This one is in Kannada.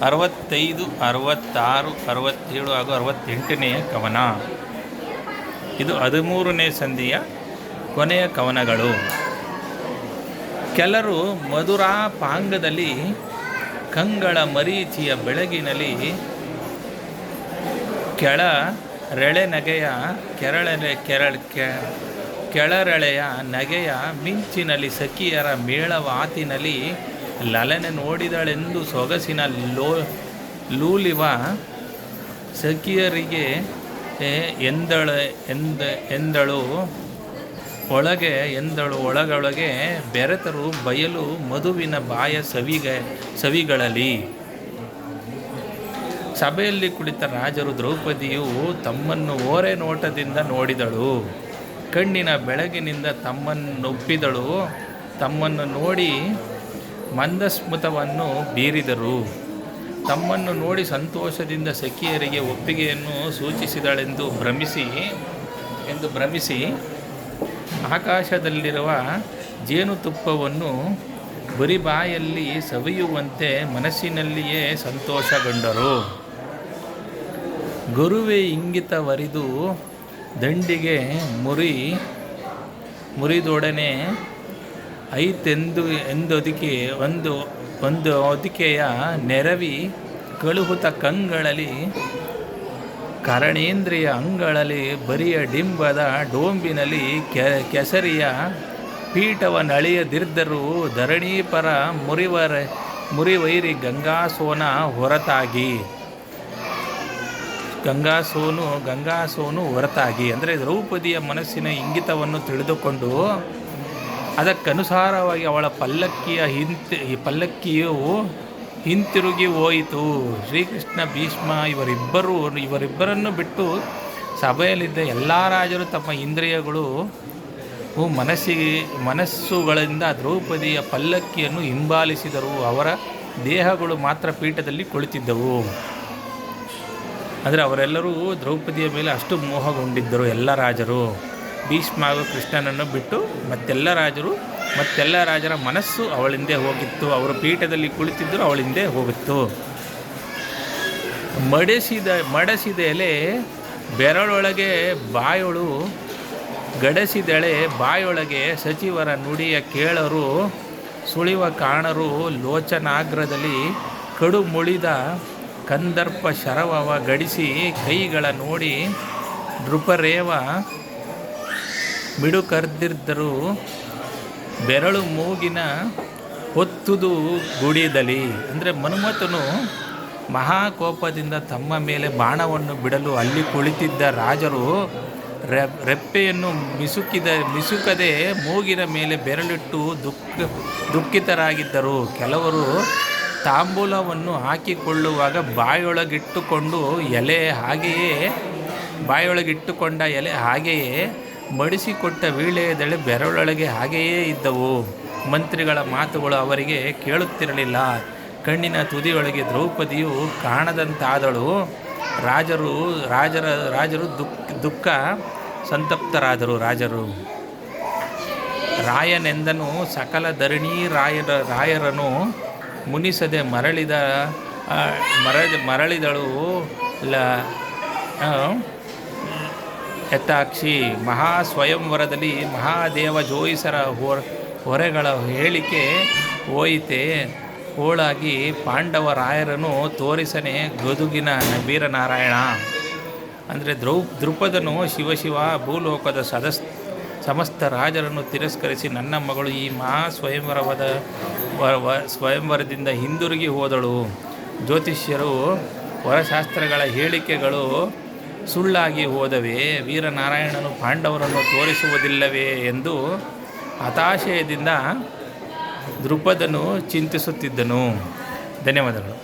65, 66, 67 ಹಾಗೂ 68ನೆಯ ಕವನ. ಇದು 13ನೇ ಸಂಧಿಯ ಕೊನೆಯ ಕವನಗಳು. ಕೆಲರು ಮಧುರಾಪಾಂಗದಲ್ಲಿ ಕಂಗಳ ಮರೀಚಿಯ ಬೆಳಗಿನಲ್ಲಿ ಕೆಳರೆಳೆಯ ನಗೆಯ ಮಿಂಚಿನಲ್ಲಿ ಸಖಿಯರ ಮೇಳವಾತಿನಲ್ಲಿ ಲಲನೆ ನೋಡಿದಳೆಂದು ಸೊಗಸಿನ ಲೂಲಿವ ಸಖಿಯರಿಗೆ ಎಂದಳು ಒಳಗೊಳಗೆ ಬೆರೆತರು ಬಯಲು ಮಧುವಿನ ಬಾಯ ಸವಿಗಳಲ್ಲಿ. ಸಭೆಯಲ್ಲಿ ಕುಳಿತ ರಾಜರು ದ್ರೌಪದಿಯು ತಮ್ಮನ್ನು ಓರೆ ನೋಟದಿಂದ ನೋಡಿದಳು. ಕಣ್ಣಿನ ಬೆಳಗಿನಿಂದ ತಮ್ಮನ್ನೊಪ್ಪಿದಳು. ತಮ್ಮನ್ನು ನೋಡಿ ಮಂದಸ್ಮಿತವನ್ನು ಬೀರಿದರು. ತಮ್ಮನ್ನು ನೋಡಿ ಸಂತೋಷದಿಂದ ಸಖಿಯರಿಗೆ ಒಪ್ಪಿಗೆಯನ್ನು ಸೂಚಿಸಿದಳೆಂದು ಭ್ರಮಿಸಿ ಆಕಾಶದಲ್ಲಿರುವ ಜೇನುತುಪ್ಪವನ್ನು ಬರಿಬಾಯಲ್ಲಿ ಸವಿಯುವಂತೆ ಮನಸ್ಸಿನಲ್ಲಿಯೇ ಸಂತೋಷಗೊಂಡರು. ಗುರುವೇ ಇಂಗಿತವರಿದು ದಂಡಿಗೆ ಮುರಿದೊಡನೆ ಎಂದೊದಿಕೆ ಒಂದು ಹೊದಿಕೆಯ ನೆರವಿ ಕಳುಹುತ ಕಂಗಳಲ್ಲಿ ಕರಣೇಂದ್ರಿಯ ಅಂಗಳಲ್ಲಿ ಬರಿಯ ಡಿಂಬದ ಡೋಂಬಿನಲ್ಲಿ ಕೆಸರಿಯ ಪೀಠವನಳಿಯದಿದ್ದರು ಧರಣೀಪರ ಮುರಿವೈರಿ ಗಂಗಾಸೋನು ಹೊರತಾಗಿ ಅಂದರೆ ದ್ರೌಪದಿಯ ಮನಸ್ಸಿನ ಇಂಗಿತವನ್ನು ತಿಳಿದುಕೊಂಡು ಅದಕ್ಕನುಸಾರವಾಗಿ ಅವಳ ಪಲ್ಲಕ್ಕಿಯು ಹಿಂತಿರುಗಿ ಹೋಯಿತು. ಶ್ರೀಕೃಷ್ಣ, ಭೀಷ್ಮ ಇವರಿಬ್ಬರನ್ನು ಬಿಟ್ಟು ಸಭೆಯಲ್ಲಿದ್ದ ಎಲ್ಲ ರಾಜರು ತಮ್ಮ ಇಂದ್ರಿಯಗಳು ಮನಸ್ಸುಗಳಿಂದ ದ್ರೌಪದಿಯ ಪಲ್ಲಕ್ಕಿಯನ್ನು ಹಿಂಬಾಲಿಸಿದರು. ಅವರ ದೇಹಗಳು ಮಾತ್ರ ಪೀಠದಲ್ಲಿ ಕುಳಿತಿದ್ದವು. ಅಂದರೆ ಅವರೆಲ್ಲರೂ ದ್ರೌಪದಿಯ ಮೇಲೆ ಅಷ್ಟು ಮೋಹಗೊಂಡಿದ್ದರು. ಎಲ್ಲ ರಾಜರು ಭೀಷ್ಮ ಹಾಗೂ ಕೃಷ್ಣನನ್ನು ಬಿಟ್ಟು ಮತ್ತೆಲ್ಲ ರಾಜರ ಮನಸ್ಸು ಅವಳಿಂದೇ ಹೋಗಿತ್ತು. ಅವರು ಪೀಠದಲ್ಲಿ ಕುಳಿತಿದ್ದರು, ಅವಳಿಂದೇ ಹೋಗಿತ್ತು. ಮಡಸಿದ ಎಲೆ ಬೆರಳೊಳಗೆ ಬಾಯೊಳು ಗಡಸಿದೆಳೆ ಬಾಯೊಳಗೆ ಸಚಿವರ ನುಡಿಯ ಕೇಳರು ಸುಳಿವ ಕಾಣರು ಲೋಚನಾಗ್ರದಲ್ಲಿ ಕಡು ಮುಳಿದ ಕಂದರ್ಪ ಶರವವ ಗಡಿಸಿ ಕೈಗಳ ನೋಡಿ ನೃಪರೇವ ಮಿಡುಕರ್ದಿದ್ದರು ಬೆರಳು ಮೂಗಿನ ಹೊತ್ತುದು ಗುಡಿಯದಲ್ಲಿ. ಅಂದರೆ ಮನ್ಮಥನು ಮಹಾಕೋಪದಿಂದ ತಮ್ಮ ಮೇಲೆ ಬಾಣವನ್ನು ಬಿಡಲು ಅಲ್ಲಿ ಕುಳಿತಿದ್ದ ರಾಜರು ರೆಪ್ಪೆಯನ್ನು ಮಿಸುಕದೆ ಮೂಗಿನ ಮೇಲೆ ಬೆರಳಿಟ್ಟು ದುಃಖಿತರಾಗಿದ್ದರು. ಕೆಲವರು ತಾಂಬೂಲವನ್ನು ಹಾಕಿಕೊಳ್ಳುವಾಗ ಬಾಯೊಳಗಿಟ್ಟುಕೊಂಡ ಎಲೆ ಹಾಗೆಯೇ ಮಡಿಸಿಕೊಟ್ಟ ವೀಳೆಯದೆಳೆ ಬೆರಳೊಳಗೆ ಹಾಗೆಯೇ ಇದ್ದವು. ಮಂತ್ರಿಗಳ ಮಾತುಗಳು ಅವರಿಗೆ ಕೇಳುತ್ತಿರಲಿಲ್ಲ. ಕಣ್ಣಿನ ತುದಿಯೊಳಗೆ ದ್ರೌಪದಿಯು ಕಾಣದಂತಾದಳು. ರಾಜರು ದುಃಖ ಸಂತಪ್ತರಾದರು. ರಾಯನೆಂದನು ಸಕಲ ಧರಣಿ ರಾಯರನು ಮುನಿಸದೆ ಮರಳಿದಳು ಯಥಾಕ್ಷಿ. ಮಹಾಸ್ವಯಂವರದಲ್ಲಿ ಮಹಾದೇವ ಜೋಯಿಸರ ಹೊರೆಗಳ ಹೇಳಿಕೆ ಹೋಯಿತೆ ಹೋಳಾಗಿ ಪಾಂಡವ ರಾಯರನ್ನು ತೋರಿಸನೆ ಗದುಗಿನ ವೀರನಾರಾಯಣ. ಅಂದರೆ ದೃಪದನು ಶಿವ ಭೂಲೋಕದ ಸಮಸ್ತ ರಾಜರನ್ನು ತಿರಸ್ಕರಿಸಿ ನನ್ನ ಮಗಳು ಈ ಸ್ವಯಂವರದಿಂದ ಹಿಂದಿರುಗಿ ಹೋದಳು. ಜ್ಯೋತಿಷ್ಯರು ವರಶಾಸ್ತ್ರಗಳ ಹೇಳಿಕೆಗಳು ಸುಳ್ಳಾಗಿ ಹೋದವೇ, ವೀರನಾರಾಯಣನು ಪಾಂಡವರನ್ನು ತೋರಿಸುವುದಿಲ್ಲವೇ ಎಂದು ಹತಾಶಯದಿಂದ ದೃಪದನು ಚಿಂತಿಸುತ್ತಿದ್ದನು. ಧನ್ಯವಾದಗಳು.